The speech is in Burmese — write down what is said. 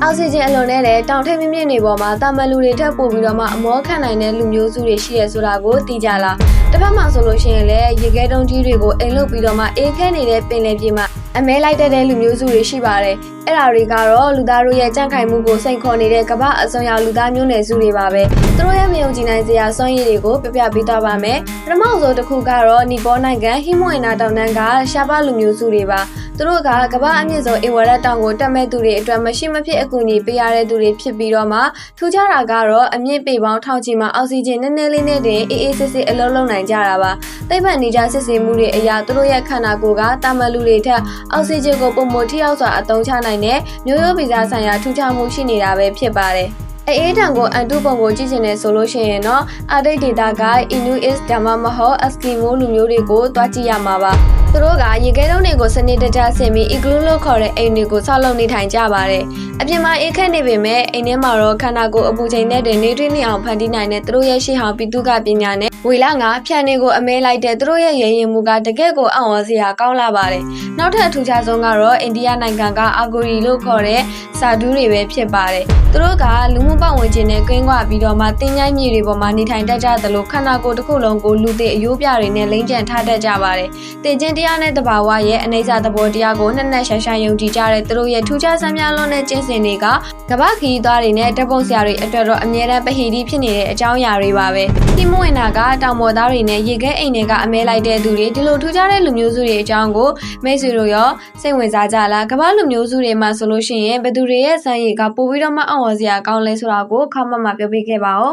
အောက်ဆီဂျင်အလွန်နဲ့တောင်ထိပ်မြင့်နေပေါ်မှာတာမန်လူတွေထပ်ပို့ပြီးတော့မှအမောခံနိုင်တဲ့လူမျိုးစုတွေရှိရဆိုတာကိုသိကြလားတစ်ဖက်မှာဆိုလို့ရှိရင်လည်းရေခဲတုံးကြီးတွေကိုအိမ်လုပ်ပြီးတော့မှအေးခဲနေတဲ့ပင်လယ်ပြင်မှာအမဲလိုက်တဲ့လူမျိုးစုတွေရှိပါတယ်အဲ့ဒါတွေကတော့လူသားတို့ရဲ့ကြံ့ခိုင်မှုကိုစိန်ခေါ်နေတဲ့ကမ္ဘာအစွန်ရောက်လူသားမျိုးနွယ်စုတွေပါပဲသူတို့ရဲ့မယုံကြည်နိုင်စရာစွမ်းရည်တွေကိုပြပြပေးသွားပါမယ်ပထမဆုံးတစ်ခုကတော့နီပေါနိုင်ငံဟီမွေနာတောင်တန်းကရှားပါလူမျိုးစုတွေပါသူတို့ကကမ္ဘာအမြင့်ဆုံးအေဝါဒတောင်ကိုတက်မဲ့သူတွေအတွက်မရှိမဖြစ်အကူအညီပေးရတဲ့သူတွေဖြစ်ပြီးတော့မှထူးခြားတာကတော့အမြင့်ပေပေါင်းထောင်ချီမှာအောက်ဆီဂျင်နည်းနည်းလေးနဲ့တင်အေးအေးဆေးဆေးအလုံးလုံးနိုင်ကြတာပါသိပ္ပံနေကြစစ်ဆေးမှုတွေအရာသူတို့ရဲ့ခန္ဓာကိုယ်ကတာမန်လူတွေထက်အောက်ဆီဂျင်ကိုပုံမထိရောက်စွာအသုံးချနိုင်တဲ့မျိုးရိုးဗီဇဆိုင်ရာထူးခြားမှုရှိနေတာပဲဖြစ်ပါတယ်အေးတံကိုအန်တုပုံကိုကြည့်ချင်တယ်ဆိုလို့ရှိရင်တော့အာတိတ်ဒေတာက Inuit ဒါမှမဟုတ် Eskimo လူမျိုးတွေကိုတွားကြည့်ရမှာပါသူတို့ကရေခဲတုံးတွေကိုစနစ်တကျဆင်ပြီး igloo လို့ခေါ်တဲ့အိမ်တွေကိုဆောက်လုပ်နေထိုင်ကြပါတယ်အပြင်မှာအေးခက်နေပေမဲ့အိမ်ထဲမှာတော့ခန္ဓာကိုယ်အပူချိန်နဲ့တင်နေတွင်းနေအောင်ဖန်တီးနိုင်တဲ့သူတို့ရဲ့ရှေ့ဟောင်းပိတုကပညာနဲ့ဝေလာငါဖြန်တွေကိုအမဲလိုက်တဲ့သူတို့ရဲ့ရရင်မှုကတကယ့်ကိုအံ့ဩစရာကောင်းလာပါတယ်နောက်ထပ်အထူးခြားဆုံးကတော့အိန္ဒိယနိုင်ငံကအာဂိုရီလို့ခေါ်တဲ့စာဒူးတွေပဲဖြစ်ပါတယ်သူတို့ကလူမှုပတ်ဝန်းကျင်နဲ့ကင်းကွာပြီးတော့မှတင်းချိုင်းမြေတွေပေါ်မှာနေထိုင်တတ်ကြသလိုခန္ဓာကိုယ်တစ်ခုလုံးကိုလူသေးအယိုးပြတွေနဲ့လိမ့်ကျန်ထားတတ်ကြပါတယ်တင်ချင်းတရားနဲ့တဘာဝရဲ့အနေစာသဘောတရားကိုနှစ်နဲ့ရှာရှာယုံကြည်ကြတဲ့သူတို့ရဲ့ထူးခြားဆန်းပြလွန်းတဲ့ကျင့်စဉ်တွေကကမ္ဘာခီးသွားတွေနဲ့တပ်ပုံဆရာတွေအတွက်တော့အမြဲတမ်းပဟိတိဖြစ်နေတဲ့အကြောင်းအရာတွေပါပဲဒီမဝင်တာကတောင်ပေါ်သားတွေနဲ့ရေခဲအိမ်တွေကအမဲလိုက်တဲ့သူတွေဒီလိုထူးခြားတဲ့လူမျိုးစုတွေအကြောင်းကိုမိတ်ဆွေတို့ရောစိတ်ဝင်စားကြလားကမ္ဘာလူမျိုးစုတွေမှာဆိုလို့ရှိရင်ဘယ်သူတွေရဲ့စမ်းရည်ကပိုပြီးတော့မှအံ့ဩစရာကောင်းလဲဆိုတာကိုခေါင်းမပြောပြခဲ့ပါဦး